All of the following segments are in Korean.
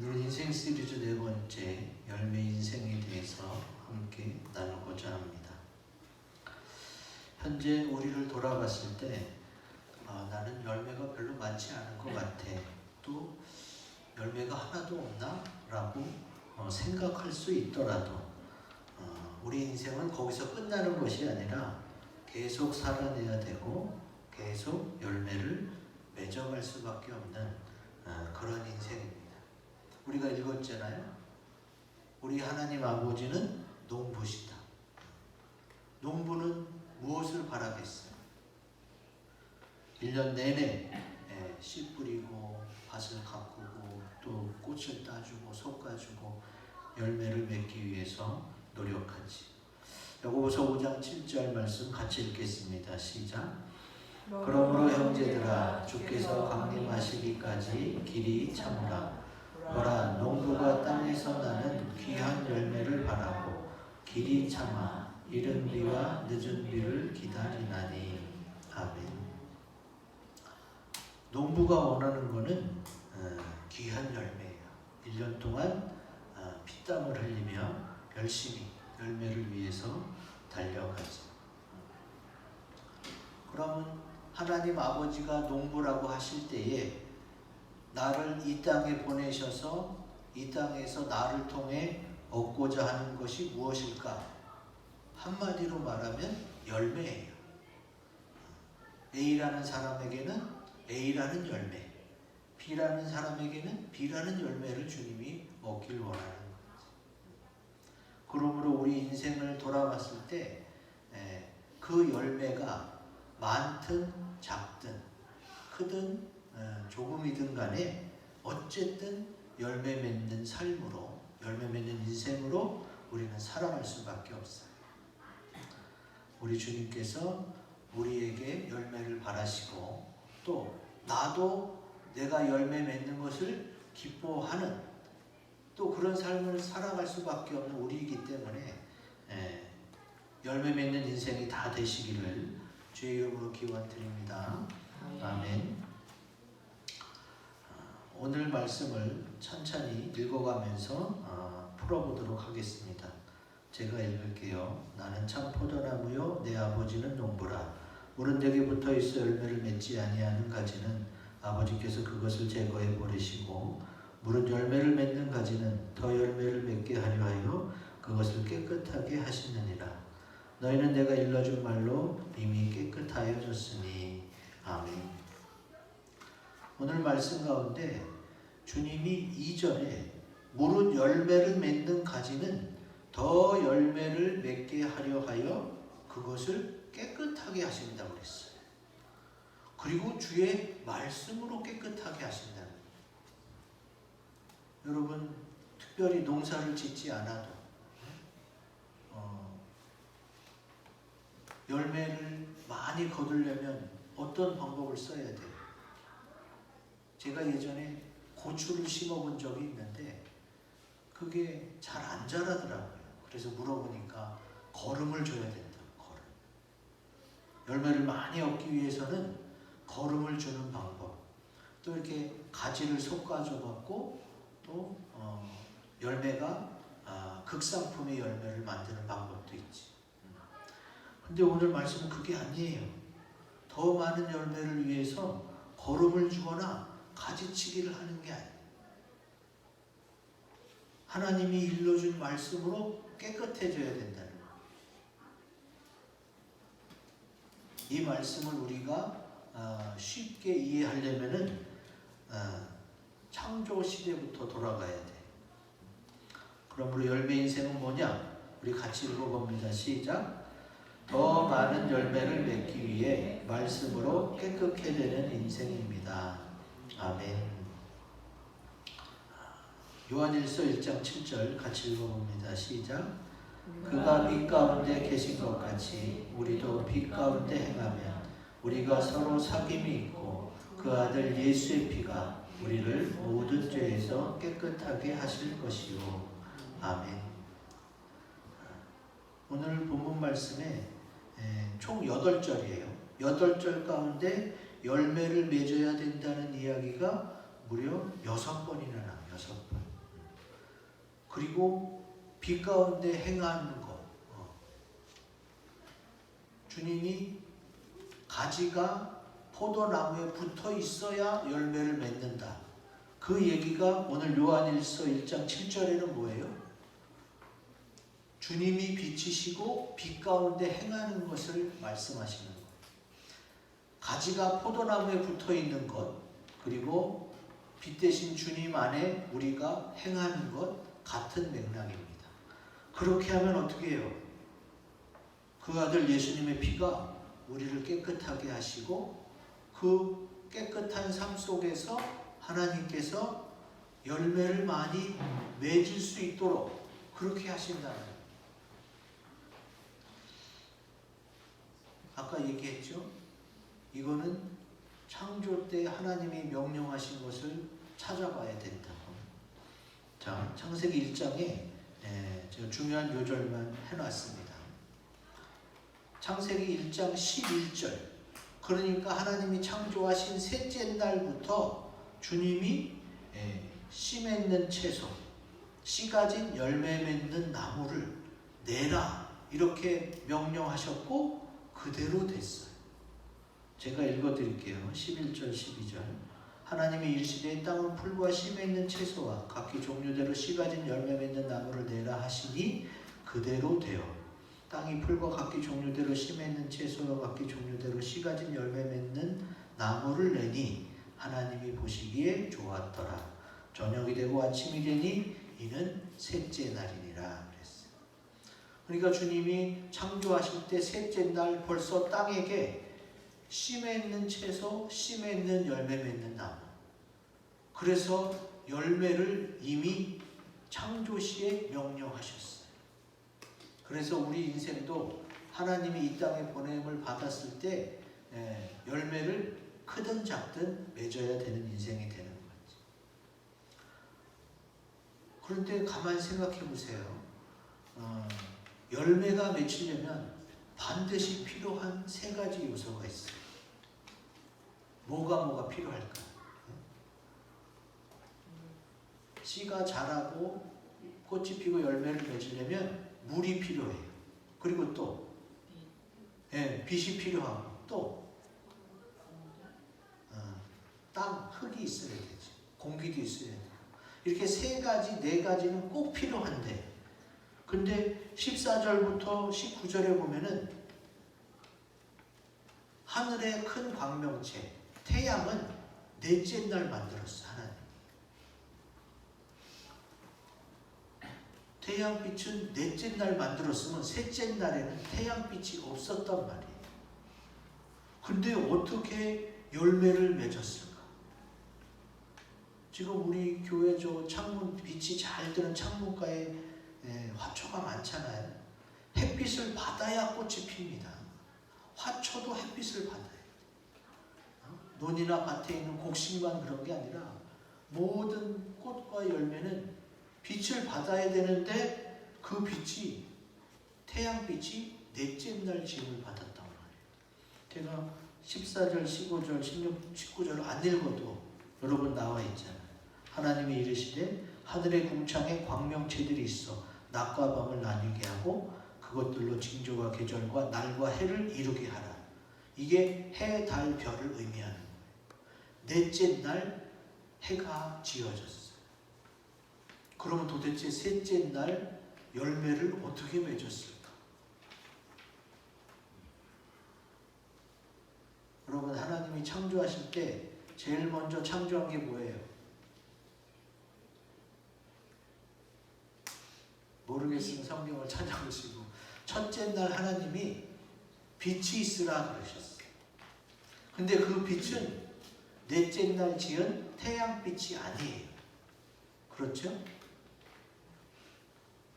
오늘은 인생 시리즈 네 번째 열매 인생에 대해서 함께 나누고자 합니다. 현재 우리를 돌아봤을 때 나는 열매가 별로 많지 않은 것 같아. 또 열매가 하나도 없나? 라고 생각할 수 있더라도 우리 인생은 거기서 끝나는 것이 아니라 계속 살아내야 되고 계속 열매를 맺어갈 수밖에 없는 그런 인생입니다. 우리가 읽었잖아요. 우리 하나님 아버지는 농부시다. 농부는 무엇을 바라겠어요? 1년 내내 씨 뿌리고 밭을 가꾸고 또 꽃을 따주고 솎아주고 열매를 맺기 위해서 노력하지. 야고보서 5장 7절 말씀 같이 읽겠습니다. 시작. 그러므로 형제들아 주께서 강림하시기까지 길이 참으라. 너라 농부가 땅에서 나는 귀한 열매를 바라고 길이 참아 이른 비와 늦은 비를 기다리나니. 아멘. 농부가 원하는 것은 귀한 열매예요. 1년 동안 피땀을 흘리며 열심히 열매를 위해서 달려가죠. 그러면 하나님 아버지가 농부라고 하실 때에 나를 이 땅에 보내셔서 이 땅에서 나를 통해 얻고자 하는 것이 무엇일까? 한마디로 말하면 열매예요. A라는 사람에게는 A라는 열매, B라는 사람에게는 B라는 열매를 주님이 얻길 원하는 거죠. 그러므로 우리 인생을 돌아봤을 때 그 열매가 많든 작든 크든 조금이든 간에 어쨌든 열매 맺는 삶으로, 열매 맺는 인생으로 우리는 살아갈 수밖에 없어요. 우리 주님께서 우리에게 열매를 바라시고 또 나도 내가 열매 맺는 것을 기뻐하는 또 그런 삶을 살아갈 수밖에 없는 우리이기 때문에 열매 맺는 인생이 다 되시기를 주의 이름으로 기원드립니다. 아멘. 오늘 말씀을 천천히 읽어가면서 풀어보도록 하겠습니다. 제가 읽을게요. 나는 참 포도나무요 내 아버지는 농부라. 물은 내게 붙어있어 열매를 맺지 아니하는 가지는 아버지께서 그것을 제거해 버리시고 물은 열매를 맺는 가지는 더 열매를 맺게 하려 하여 그것을 깨끗하게 하시느니라. 너희는 내가 일러준 말로 이미 깨끗하여졌으니. 아멘. 오늘 말씀 가운데 주님이 2절에 물은 열매를 맺는 가지는 더 열매를 맺게 하려 하여 그것을 깨끗하게 하신다고 그랬어요. 그리고 주의 말씀으로 깨끗하게 하신다는 거예요. 여러분 특별히 농사를 짓지 않아도 열매를 많이 거두려면 어떤 방법을 써야 돼요? 제가 예전에 고추를 심어본 적이 있는데 그게 잘 안 자라더라고요. 그래서 물어보니까 거름을 줘야 된다고. 거름. 열매를 많이 얻기 위해서는 거름을 주는 방법. 또 이렇게 가지를 솎아줘갖고 또 열매가 극상품의 열매를 만드는 방법도 있지. 근데 오늘 말씀은 그게 아니에요. 더 많은 열매를 위해서 거름을 주거나 가지치기를 하는 게 아니에요. 하나님이 일러준 말씀으로 깨끗해져야 된다는 거예요. 이 말씀을 우리가 쉽게 이해하려면은 창조 시대부터 돌아가야 돼. 그러므로 열매 인생은 뭐냐? 우리 같이 읽어봅니다. 시작. 더 많은 열매를 맺기 위해 말씀으로 깨끗해지는 인생입니다. 아멘. 요한일서 1장 7절 같이 읽어봅니다. 시작. 그가 빛 가운데 계신 것 같이 우리도 빛 가운데 행하면 우리가 서로 사귐이 있고 그 아들 예수의 피가 우리를 모든 죄에서 깨끗하게 하실 것이요. 아멘. 오늘 본문 말씀에 총 8절이에요. 8절 가운데 열매를 맺어야 된다는 이야기가 무려 6번이나 나와요. 6번. 그리고 빛 가운데 행하는 것. 주님이 가지가 포도나무에 붙어 있어야 열매를 맺는다. 그 얘기가 오늘 요한일서 1장 7절에는 뭐예요? 주님이 빛이시고 빛 가운데 행하는 것을 말씀하시는 것. 가지가 포도나무에 붙어 있는 것, 그리고 빛 대신 주님 안에 우리가 행하는 것 같은 맥락입니다. 그렇게 하면 어떻게 해요? 그 아들 예수님의 피가 우리를 깨끗하게 하시고 그 깨끗한 삶 속에서 하나님께서 열매를 많이 맺을 수 있도록 그렇게 하신다는 거예요. 아까 얘기했죠? 이거는 창조 때 하나님이 명령하신 것을 찾아봐야 된다고. 자, 창세기 1장에 제가 중요한 요절만 해놨습니다. 창세기 1장 11절. 그러니까 하나님이 창조하신 셋째 날부터 주님이 씨 맺는 채소, 씨 가진 열매 맺는 나무를 내라 이렇게 명령하셨고 그대로 됐어요. 제가 읽어드릴게요. 11절 12절. 하나님이 이르시되 땅은 풀과 씨 맺는 채소와 각기 종류대로 씨 가진 열매 맺는 나무를 내라 하시니 그대로 되어 땅이 풀과 각기 종류대로 씨 맺는 채소와 각기 종류대로 씨 가진 열매 맺는 나무를 내니 하나님이 보시기에 좋았더라. 저녁이 되고 아침이 되니 이는 셋째 날이니라 그랬어요. 그러니까 주님이 창조하실 때 셋째 날 벌써 땅에게 씨 맺는 채소, 씨 맺는 열매 맺는 나무. 그래서 열매를 이미 창조 시에 명령하셨어요. 그래서 우리 인생도 하나님이 이 땅에 보냄을 받았을 때 열매를 크든 작든 맺어야 되는 인생이 되는 거지. 그런데 가만히 생각해 보세요. 열매가 맺히려면 반드시 필요한 세 가지 요소가 있어요. 뭐가 필요할까? 씨가 자라고 꽃이 피고 열매를 맺으려면 물이 필요해요. 그리고 또 빛이 필요하고 또 땅, 흙이 있어야 되지. 공기도 있어야 돼요. 이렇게 세 가지, 네 가지는 꼭 필요한데 근데 14절부터 19절에 보면은 하늘의 큰 광명체 태양은 넷째 날 만들었어. 하나님. 태양빛은 넷째 날 만들었으면 셋째 날에는 태양빛이 없었단 말이에요. 근데 어떻게 열매를 맺었을까? 지금 우리 교회 저 창문 빛이 잘 드는 창문가에 화초가 많잖아요. 햇빛을 받아야 꽃이 핍니다. 화초도 햇빛을 받아요. 논이나 밭에 있는 곡식만 그런 게 아니라 모든 꽃과 열매는 빛을 받아야 되는데 그 빛이 태양빛이 넷째 날 지음을 받았단 말이에요. 제가 14절, 15절, 16, 19절을 안 읽어도 여러분 나와 있잖아요. 하나님이 이르시되 하늘의 궁창에 광명체들이 있어 낮과 밤을 나뉘게 하고 그것들로 징조와 계절과 날과 해를 이루게 하라. 이게 해, 달, 별을 의미하는 거예요. 넷째 날 해가 지어졌어요. 그러면 도대체 셋째 날 열매를 어떻게 맺었을까? 여러분 하나님이 창조하실 때 제일 먼저 창조한 게 뭐예요? 모르겠으면 성경을 찾아보시고 첫째 날 하나님이 빛이 있으라 그러셨어요. 근데 그 빛은 넷째 날 지은 태양빛이 아니에요. 그렇죠?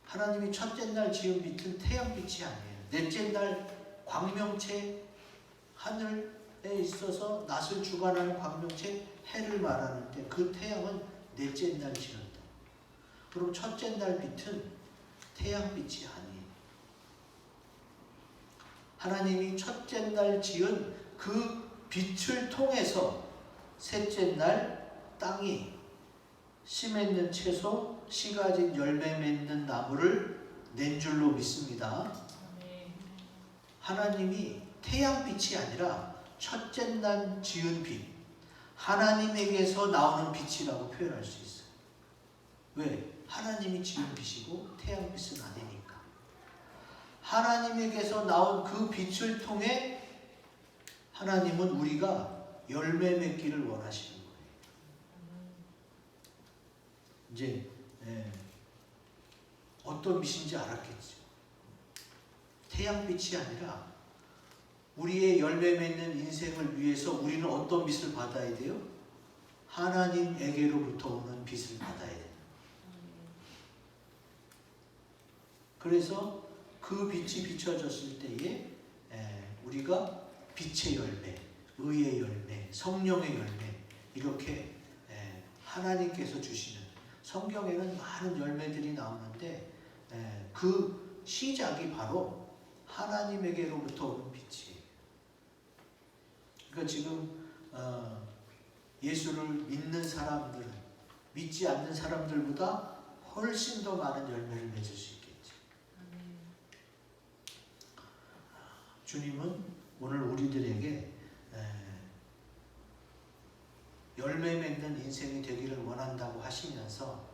하나님이 첫째 날 지은 빛은 태양빛이 아니에요. 넷째 날 광명체 하늘에 있어서 낮을 주관하는 광명체 해를 말하는데 그 태양은 넷째 날 지었다. 그럼 첫째 날 빛은 태양빛이 아니에요. 하나님이 첫째 날 지은 그 빛을 통해서 셋째 날 땅이 씨 맺는 채소, 씨 가진 열매 맺는 나무를 낸 줄로 믿습니다. 하나님이 태양빛이 아니라 첫째 날 지은 빛, 하나님에게서 나오는 빛이라고 표현할 수 있어요. 왜? 하나님이 지은 빛이고 태양빛은 아니니까. 하나님에게서 나온 그 빛을 통해 하나님은 우리가 열매 맺기를 원하시는 거예요. 이제 어떤 빛인지 알았겠죠. 태양빛이 아니라 우리의 열매 맺는 인생을 위해서 우리는 어떤 빛을 받아야 돼요? 하나님에게로부터 오는 빛을 받아야 돼요. 그래서 그 빛이 비춰졌을 때에 우리가 빛의 열매, 의의 열매, 성령의 열매 이렇게 하나님께서 주시는, 성경에는 많은 열매들이 나오는데 그 시작이 바로 하나님에게로부터 오는 빛이에요. 그러니까 지금 예수를 믿는 사람들은 믿지 않는 사람들보다 훨씬 더 많은 열매를 맺을 수 있겠죠. 주님은 오늘 우리들에게 열매 맺는 인생이 되기를 원한다고 하시면서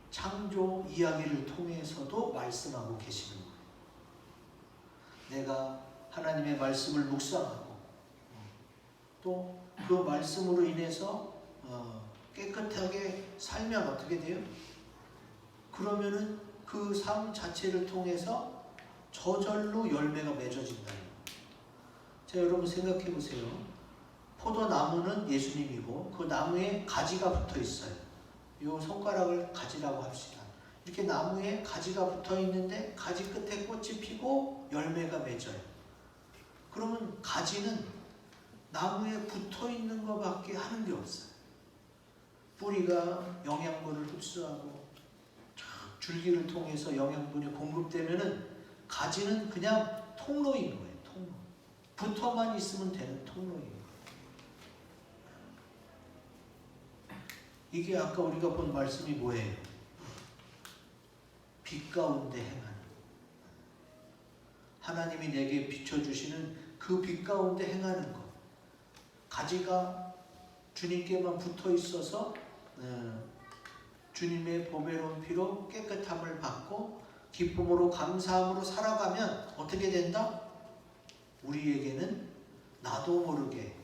창조 이야기를 통해서도 말씀하고 계시는 거예요. 내가 하나님의 말씀을 묵상하고 또 그 말씀으로 인해서 깨끗하게 살면 어떻게 돼요? 그러면은 그 삶 자체를 통해서 저절로 열매가 맺어진다는 거예요. 자, 여러분 생각해 보세요. 포도나무는 예수님이고 그 나무에 가지가 붙어 있어요. 이 손가락을 가지라고 합시다. 이렇게 나무에 가지가 붙어 있는데 가지 끝에 꽃이 피고 열매가 맺어요. 그러면 가지는 나무에 붙어 있는 것밖에 하는 게 없어요. 뿌리가 영양분을 흡수하고 줄기를 통해서 영양분이 공급되면은 가지는 그냥 통로인 거예요. 통로. 붙어만 있으면 되는 통로인 거예요. 이게 아까 우리가 본 말씀이 뭐예요? 빛 가운데 행하는, 하나님이 내게 비춰주시는 그 빛 가운데 행하는 것. 가지가 주님께만 붙어 있어서 주님의 보배로운 피로 깨끗함을 받고 기쁨으로 감사함으로 살아가면 어떻게 된다? 우리에게는 나도 모르게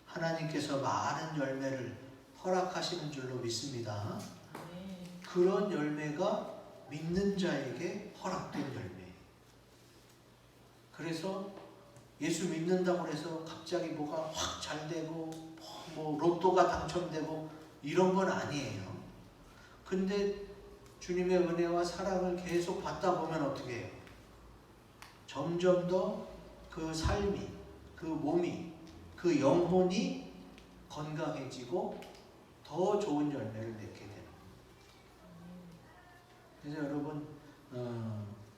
하나님께서 많은 열매를 허락하시는 줄로 믿습니다. 그런 열매가 믿는 자에게 허락된 열매. 그래서 예수 믿는다고 해서 갑자기 뭐가 확 잘 되고 뭐 로또가 당첨되고 이런 건 아니에요. 근데 주님의 은혜와 사랑을 계속 받다 보면 어떻게 해요? 점점 더 그 삶이, 그 몸이, 그 영혼이 건강해지고 더 좋은 열매를 맺게 되는 거예요. 그래서 여러분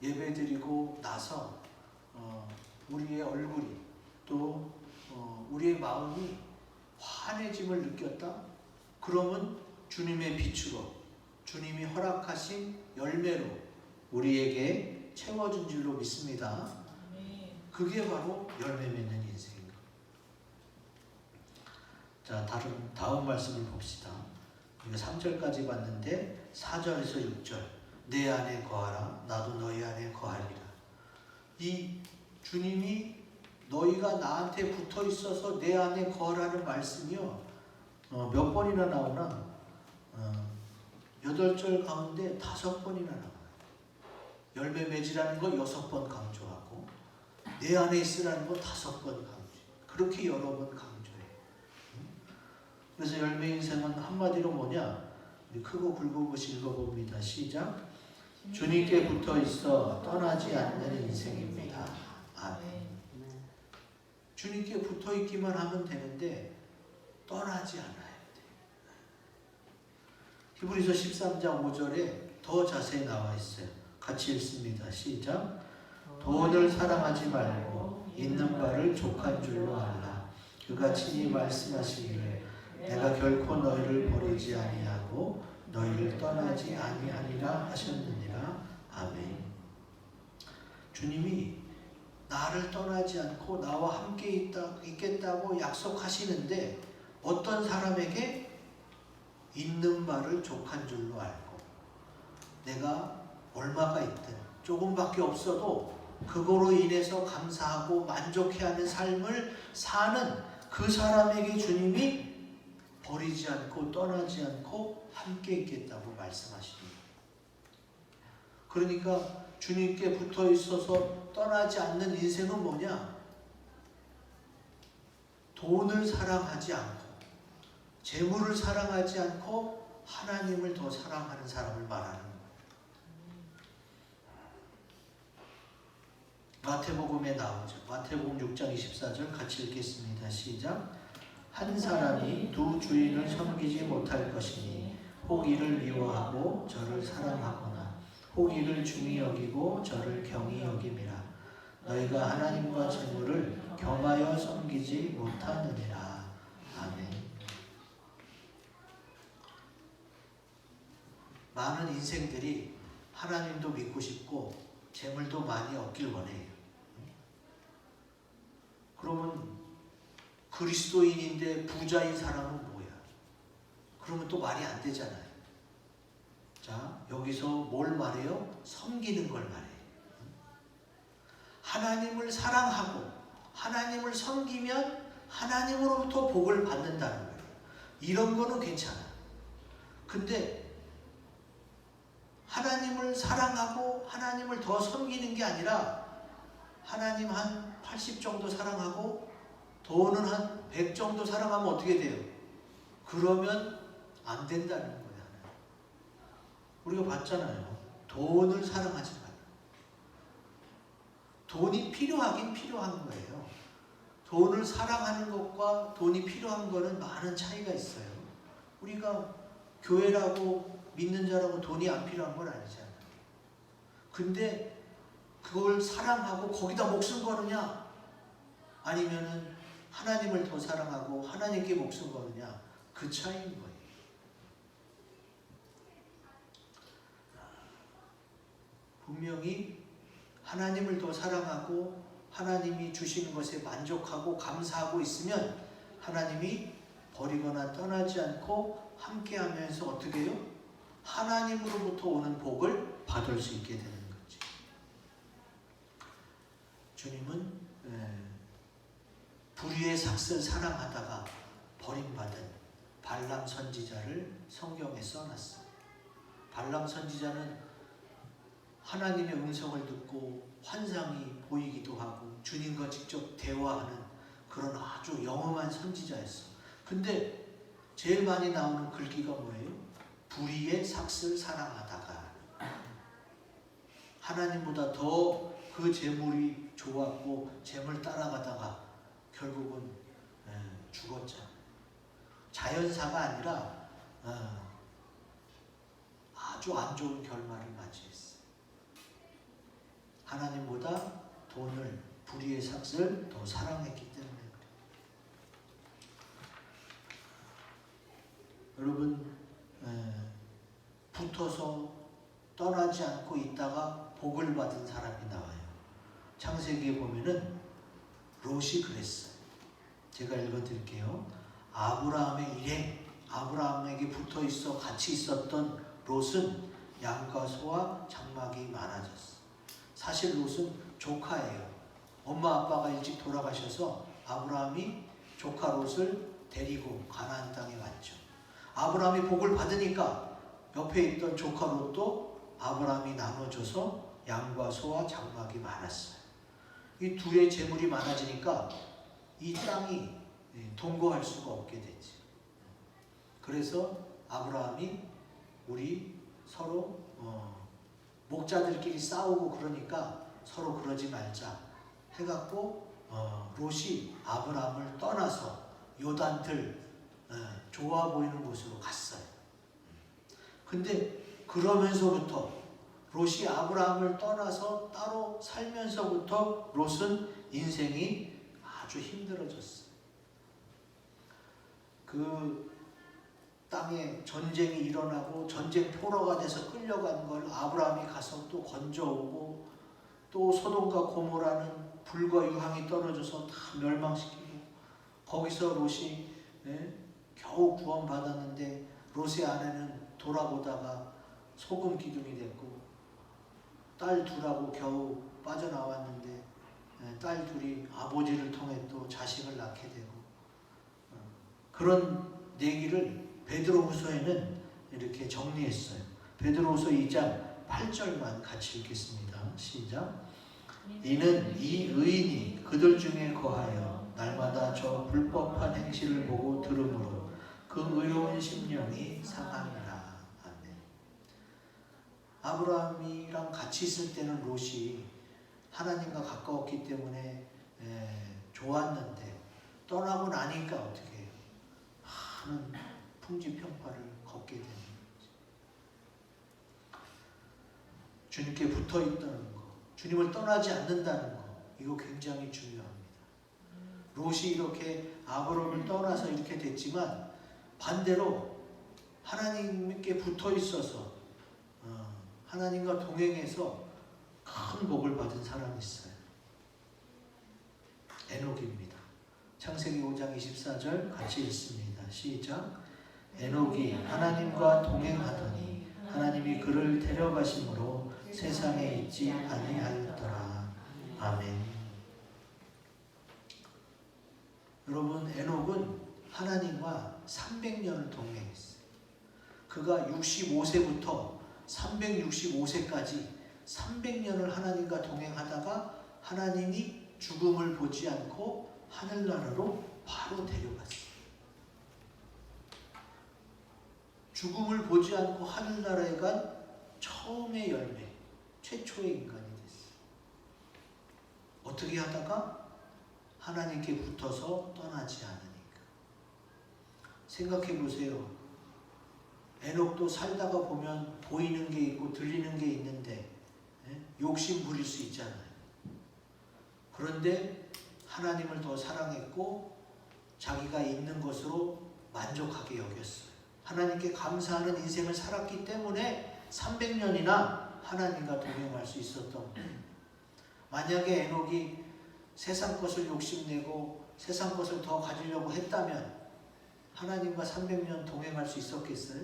예배드리고 나서 우리의 얼굴이 또 우리의 마음이 환해짐을 느꼈다? 그러면 주님의 빛으로 주님이 허락하신 열매로 우리에게 채워준 줄로 믿습니다. 그게 바로 열매 맺는 인생입니다. 자, 다음 말씀을 봅시다. 우리가 3절까지 봤는데 4절에서 6절 내 안에 거하라 나도 너희 안에 거하리라. 이 주님이 너희가 나한테 붙어 있어서 내 안에 거하라는 말씀이요. 몇 번이나 나오나 8절 가운데 5번이나 나와요. 열매 맺으라는 거 6번 강조하고 내 안에 있으라는 거 5번 강조해요. 그렇게 여러 번 강조해요. 그래서 열매 인생은 한마디로 뭐냐? 크고 굵고 읽어봅니다. 시작. 주님께 붙어 있어 떠나지 않는 인생입니다. 아멘. 주님께 붙어 있기만 하면 되는데 떠나지 않아야 돼. 히브리서 13장 5절에 더 자세히 나와 있어요. 같이 읽습니다. 시작. 돈을 사랑하지 말고 있는 바를 족한 줄로 알라. 그가 친히 말씀하시기를 내가 결코 너희를 버리지 아니하고 아니하고 너희를 떠나지 아니하리라 하셨느니라. 아멘. 주님이 나를 떠나지 않고 나와 함께 있겠다고 약속하시는데 어떤 사람에게 있는 바를 족한 줄로 알고 내가 얼마가 있든 조금밖에 없어도 그거로 인해서 감사하고 만족해하는 삶을 사는 그 사람에게 주님이 버리지 않고 떠나지 않고 함께 있겠다고 말씀하십니다. 그러니까 주님께 붙어 있어서 떠나지 않는 인생은 뭐냐? 돈을 사랑하지 않고 재물을 사랑하지 않고 하나님을 더 사랑하는 사람을 말하는 거예요. 마태복음에 나오죠. 마태복음 6장 24절 같이 읽겠습니다. 시작. 한 사람이 두 주인을 섬기지 못할 것이니 혹 이를 미워하고 저를 사랑하거나 혹 이를 중히 여기고 저를 경히 여김이라. 너희가 하나님과 재물을 겸하여 섬기지 못하느니라. 아멘. 많은 인생들이 하나님도 믿고 싶고 재물도 많이 얻길 원해요. 그러면 그리스도인인데 부자인 사람은 뭐야? 그러면 또 말이 안 되잖아요. 자, 여기서 뭘 말해요? 섬기는 걸 말해요. 하나님을 사랑하고 하나님을 섬기면 하나님으로부터 복을 받는다는 거예요. 이런 거는 괜찮아. 근데 하나님을 사랑하고 하나님을 더 섬기는 게 아니라 하나님 한 80 정도 사랑하고 돈은 한 100 정도 사랑하면 어떻게 돼요? 그러면 안 된다는 거예요. 우리가 봤잖아요. 돈을 사랑하지 마요. 돈이 필요하긴 필요한 거예요. 돈을 사랑하는 것과 돈이 필요한 거는 많은 차이가 있어요. 우리가 교회라고 믿는 자라고 돈이 안 필요한 건 아니잖아요. 근데 그걸 사랑하고 거기다 목숨 거느냐? 아니면은 하나님을 더 사랑하고 하나님께 목숨 거느냐? 그 차이인 거예요. 분명히 하나님을 더 사랑하고 하나님이 주시는 것에 만족하고 감사하고 있으면 하나님이 버리거나 떠나지 않고 함께하면서 어떻게 해요? 하나님으로부터 오는 복을 받을 수 있게 되는 거지. 주님은 불의의 삭슬 사랑하다가 버림받은 발람 선지자를 성경에 써놨어요. 발람 선지자는 하나님의 음성을 듣고 환상이 보이기도 하고 주님과 직접 대화하는 그런 아주 영험한 선지자였어. 근데 제일 많이 나오는 글귀가 뭐예요? 불의의 삭슬 사랑하다가 하나님보다 더 그 재물이 좋았고 재물 따라가다가 결국은 죽었잖아요. 자연사가 아니라 아주 안 좋은 결말을 맞이했어요. 하나님보다 돈을 불의의 삭슬 더 사랑했기 때문에 그래요. 여러분 붙어서 떠나지 않고 있다가 복을 받은 사람이 나와요. 창세기에 보면은 롯이 그랬어요. 제가 읽어드릴게요. 아브라함의 일행, 아브라함에게 붙어 있어 같이 있었던 롯은 양과 소와 장막이 많아졌어. 사실 롯은 조카예요. 엄마 아빠가 일찍 돌아가셔서 아브라함이 조카 롯을 데리고 가나안 땅에 왔죠. 아브라함이 복을 받으니까 옆에 있던 조카 롯도 아브라함이 나눠줘서 양과 소와 장막이 많았어요. 이 둘의 재물이 많아지니까 이 땅이 동거할 수가 없게 됐지. 그래서 아브라함이 우리 서로 목자들끼리 싸우고 그러니까 서로 그러지 말자 해갖고 롯이 아브라함을 떠나서 요단들 좋아 보이는 곳으로 갔어요. 근데 그러면서부터 롯이 아브라함을 떠나서 따로 살면서부터 롯은 인생이 아주 힘들어졌어요. 그 땅에 전쟁이 일어나고 전쟁 포로가 돼서 끌려간 걸 아브라함이 가서 또 건져오고, 또 소돔과 고모라는 불과 유황이 떨어져서 다 멸망시키고, 거기서 롯이 겨우 구원받았는데 롯의 아내는 돌아보다가 소금 기둥이 됐고, 딸 둘하고 겨우 빠져나왔는데 딸 둘이 아버지를 통해 또 자식을 낳게 되고, 그런 얘기를 베드로후서에는 이렇게 정리했어요. 베드로후서 2장 8절만 같이 읽겠습니다. 시작. 이는 이 의인이 그들 중에 거하여 날마다 저 불법한 행실을 보고 들으므로 그 의로운 심령이 상함이라. 아멘. 아브라함이랑 같이 있을 때는 롯이 하나님과 가까웠기 때문에 좋았는데, 떠나고 나니까 어떻게 해요? 많은 풍지평파를 걷게 되는 거지. 주님께 붙어 있다는 거, 주님을 떠나지 않는다는 거, 이거 굉장히 중요합니다. 롯이 이렇게 아브라함을 떠나서 이렇게 됐지만, 반대로 하나님께 붙어 있어서 하나님과 동행해서 큰 복을 받은 사람이 있어요. 에녹입니다. 창세기 5장 24절 같이 읽습니다. 시작. 에녹이 하나님과 동행하더니 하나님이 그를 데려가심으로 세상에 있지 아니하였더라. 아멘. 여러분, 에녹은 하나님과 300년을 동행했어요. 그가 65세부터 365세까지 300년을 하나님과 동행하다가 하나님이 죽음을 보지 않고 하늘나라로 바로 데려갔어요. 죽음을 보지 않고 하늘나라에 간 처음의 열매, 최초의 인간이 됐어요. 어떻게 하다가? 하나님께 붙어서 떠나지 않으니까. 생각해 보세요. 에녹도 살다가 보면 보이는 게 있고 들리는 게 있는데 욕심 부릴 수 있잖아요. 그런데 하나님을 더 사랑했고 자기가 있는 것으로 만족하게 여겼어요. 하나님께 감사하는 인생을 살았기 때문에 300년이나 하나님과 동행할 수 있었던 거예요. 만약에 에녹이 세상 것을 욕심내고 세상 것을 더 가지려고 했다면 하나님과 300년 동행할 수 있었겠어요?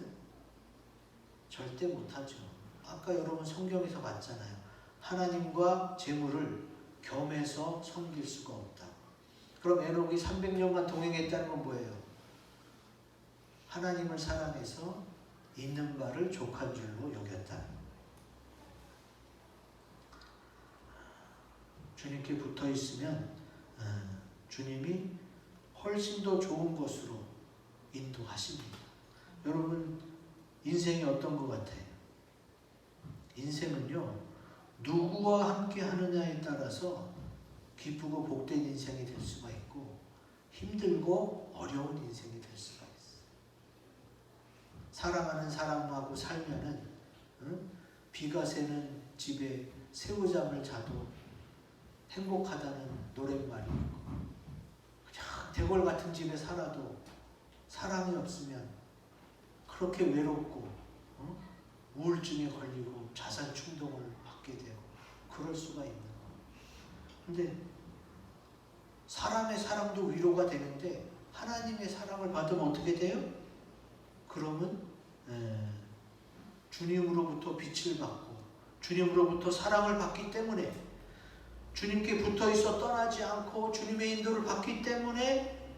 절대 못하죠. 아까 여러분 성경에서 봤잖아요. 하나님과 재물을 겸해서 섬길 수가 없다. 그럼 에녹이 300년간 동행했다는 건 뭐예요? 하나님을 사랑해서 있는 바를 족한 줄로 여겼다. 주님께 붙어 있으면 주님이 훨씬 더 좋은 것으로 인도하십니다. 여러분, 인생이 어떤 것 같아요? 인생은요, 누구와 함께 하느냐에 따라서 기쁘고 복된 인생이 될 수가 있고 힘들고 어려운 인생이 될 수가 있어요. 사랑하는 사람하고 살면은 비가 새는 집에 새우잠을 자도 행복하다는 노랫말이 있고, 그냥 대궐 같은 집에 살아도 사랑이 없으면 그렇게 외롭고 우울증에 걸리고 자살 충동을 받게 되고 그럴 수가 있는 거예요. 근데 사람의 사랑도 위로가 되는데 하나님의 사랑을 받으면 어떻게 돼요? 그러면 주님으로부터 빛을 받고 주님으로부터 사랑을 받기 때문에, 주님께 붙어있어 떠나지 않고 주님의 인도를 받기 때문에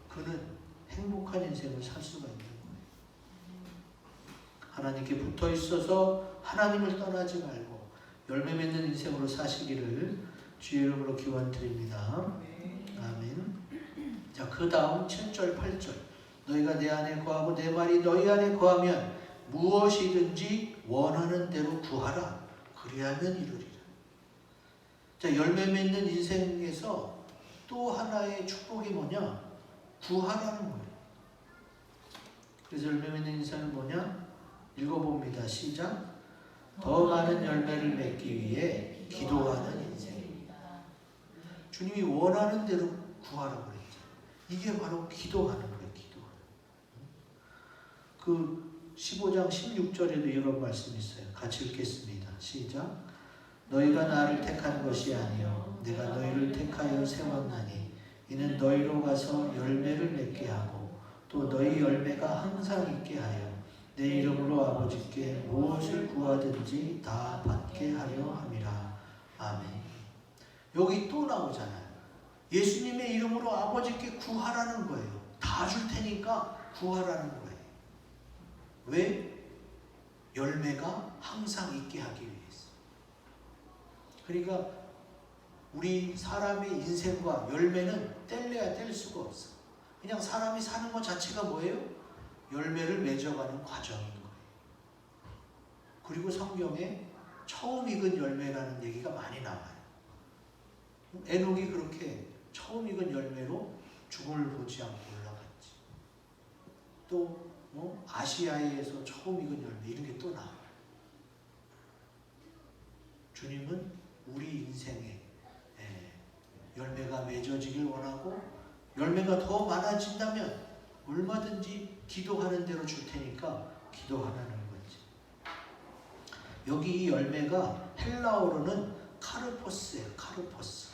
그는 행복한 인생을 살 수가 있는 거예요. 하나님께 붙어있어서 하나님을 떠나지 말고 열매 맺는 인생으로 사시기를 주의 이름으로 기원드립니다. 아멘. 자, 그 다음 7절 8절. 너희가 내 안에 거하고 내 말이 너희 안에 거하면 무엇이든지 원하는 대로 구하라. 그리하면 이루리라. 자, 열매 맺는 인생에서 또 하나의 축복이 뭐냐? 구하라는 거예요. 그래서 열매 맺는 인생은 뭐냐? 읽어봅니다. 시작. 더 많은 열매를 맺기 위해 기도하는 인생입니다. 주님이 원하는 대로 구하라고 그랬죠. 이게 바로 기도하는 거예요. 기도하는. 그 15장 16절에도 이런 말씀이 있어요. 같이 읽겠습니다. 시작. 너희가 나를 택한 것이 아니요 내가 너희를 택하여 세웠나니 이는 너희로 가서 열매를 맺게 하고 또 너희 열매가 항상 있게 하여 내 이름으로 아버지께 무엇을 구하든지 다 받게 하려 함이라. 아멘. 여기 또 나오잖아요. 예수님의 이름으로 아버지께 구하라는 거예요. 다 줄 테니까 구하라는 거예요. 왜? 열매가 항상 있게 하기 위해서. 그러니까 우리 사람의 인생과 열매는 뗄래야 뗄 수가 없어. 그냥 사람이 사는 것 자체가 뭐예요? 열매를 맺어가는 과정인 거예요. 그리고 성경에 처음 익은 열매라는 얘기가 많이 나와요. 에녹이 그렇게 처음 익은 열매로 죽음을 보지 않고 올라갔지. 또 아시아에서 처음 익은 열매 이런 게 또 나와요. 주님은 우리 인생에 열매가 맺어지길 원하고 열매가 더 많아진다면 얼마든지 기도하는 대로 줄 테니까 기도하라는 거지. 여기 이 열매가 헬라어로는 카르포스예요. 카르포스.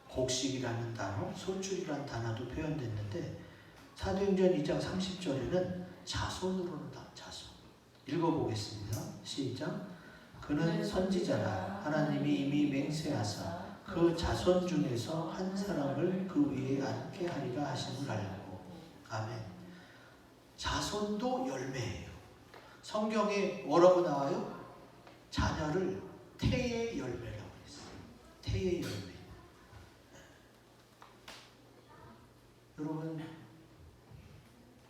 곡식이라는 단어, 소출이라는 단어도 표현됐는데 사도행전 2장 30절에는 자손으로는 다 자손. 읽어보겠습니다. 시작. 그는 선지자라 하나님이 이미 맹세하사 그 자손 중에서 한 사람을 그 위에 앉게 하리라 하심을 알고. 아멘. 자손도 열매예요. 성경에 뭐라고 나와요? 자녀를 태의 열매라고 했어요. 태의 열매. 여러분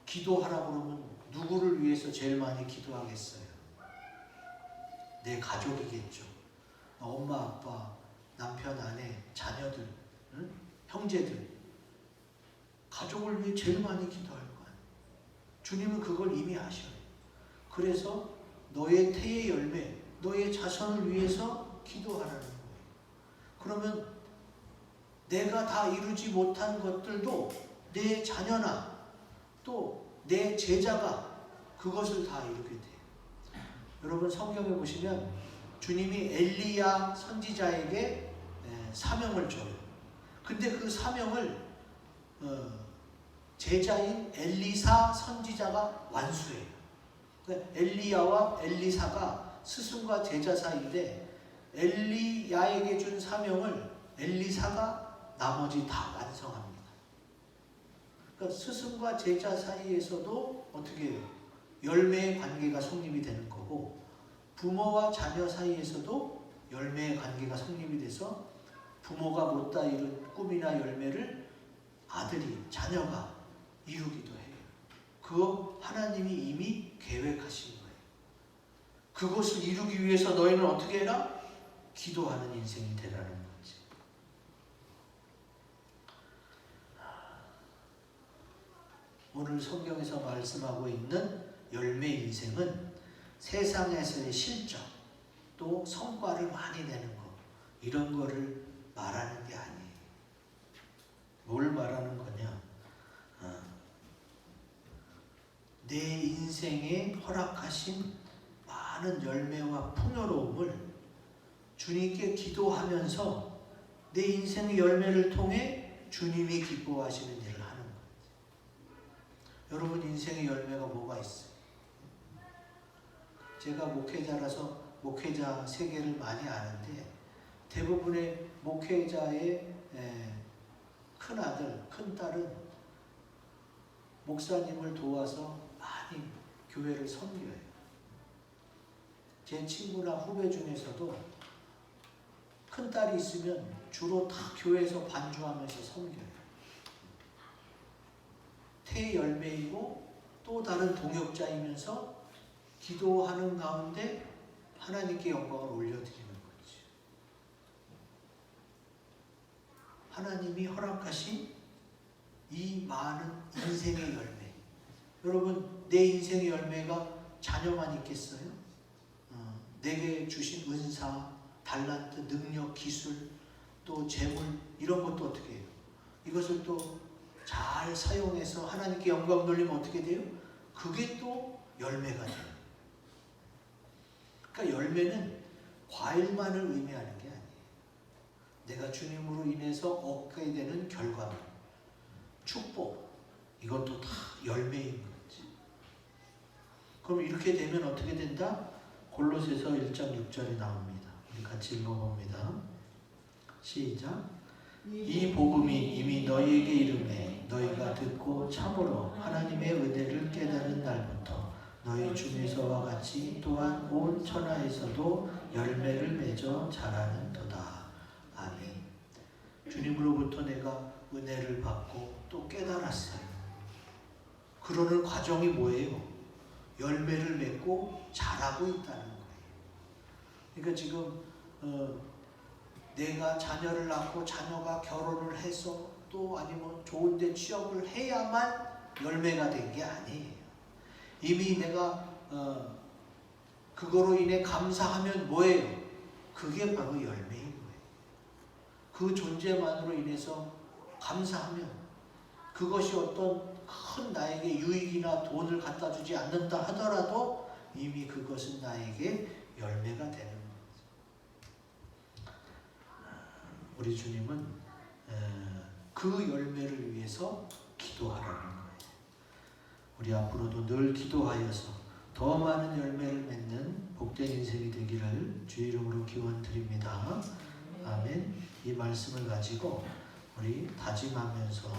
기도하라고 그러면 누구를 위해서 제일 많이 기도하겠어요? 내 가족이겠죠. 엄마, 아빠, 남편, 아내, 자녀들, 응? 형제들. 가족을 위해 제일 많이 기도할 거예요. 주님은 그걸 이미 아셔요. 그래서 너의 태의 열매, 너의 자손을 위해서 기도하라는 거예요. 그러면 내가 다 이루지 못한 것들도 내 자녀나 또 내 제자가 그것을 다 이루게 돼요. 여러분 성경에 보시면 주님이 엘리야 선지자에게 사명을 줘요. 근데 그 사명을 제자인 엘리사 선지자가 완수해요. 그러니까 엘리야와 엘리사가 스승과 제자 사이인데 엘리야에게 준 사명을 엘리사가 나머지 다 완성합니다. 그러니까 스승과 제자 사이에서도 어떻게 해요? 열매의 관계가 성립이 되는 거고 부모와 자녀 사이에서도 열매의 관계가 성립이 돼서 부모가 못다 이룬 꿈이나 열매를 아들이, 자녀가 이루기도 해요. 그거 하나님이 이미 계획하신 거예요. 그것을 이루기 위해서 너희는 어떻게 해라? 기도하는 인생이 되라는 거지. 오늘 성경에서 말씀하고 있는 열매 인생은 세상에서의 실적, 또 성과를 많이 내는 거, 이런 거를 말하는 게 아니에요. 뭘 말하는 거냐? 내 인생에 허락하신 많은 열매와 풍요로움을 주님께 기도하면서 내 인생의 열매를 통해 주님이 기뻐하시는 일을 하는 거예요. 여러분 인생의 열매가 뭐가 있어요? 제가 목회자라서 목회자 세계를 많이 아는데 대부분의 목회자의 큰아들, 큰딸은 목사님을 도와서 많이 교회를 섬겨요. 제 친구나 후배 중에서도 큰딸이 있으면 주로 다 교회에서 반주하면서 섬겨요. 태열매이고 또 다른 동역자이면서 기도하는 가운데 하나님께 영광을 올려드리는 거죠. 하나님이 허락하신 이 많은 인생의 열매. 여러분 내 인생의 열매가 자녀만 있겠어요? 내게 주신 은사, 달란트, 능력, 기술, 또 재물 이런 것도 어떻게 해요? 이것을 또 잘 사용해서 하나님께 영광 돌리면 어떻게 돼요? 그게 또 열매가 돼요. 그러니까 열매는 과일만을 의미하는 게 아니에요. 내가 주님으로 인해서 얻게 되는 결과물, 축복, 이것도 다 열매인 거지. 그럼 이렇게 되면 어떻게 된다? 골로새서 1장 6절이 나옵니다. 우리 같이 읽어봅니다. 시작. 이 복음이 이미 너희에게 이르매 너희가 듣고 참으로 하나님의 은혜를 깨달은 날부터 너희 중에서와 같이 또한 온 천하에서도 열매를 맺어 자라는도다. 아멘. 주님으로부터 내가 은혜를 받고 또 깨달았어요. 그러는 과정이 뭐예요? 열매를 맺고 자라고 있다는 거예요. 그러니까 지금 내가 자녀를 낳고 자녀가 결혼을 해서 또 아니면 좋은 데 취업을 해야만 열매가 된 게 아니에요. 이미 내가 그거로 인해 감사하면 뭐예요? 그게 바로 열매인 거예요. 그 존재만으로 인해서 감사하면 그것이 어떤 큰 나에게 유익이나 돈을 갖다 주지 않는다 하더라도 이미 그것은 나에게 열매가 되는 거예요. 우리 주님은 그 열매를 위해서 기도하라는 거예요. 우리 앞으로도 늘 기도하여서 더 많은 열매를 맺는 복된 인생이 되기를 주의 이름으로 기원드립니다. 아멘. 이 말씀을 가지고 우리 다짐하면서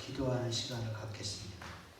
기도하는 시간을 갖겠습니다.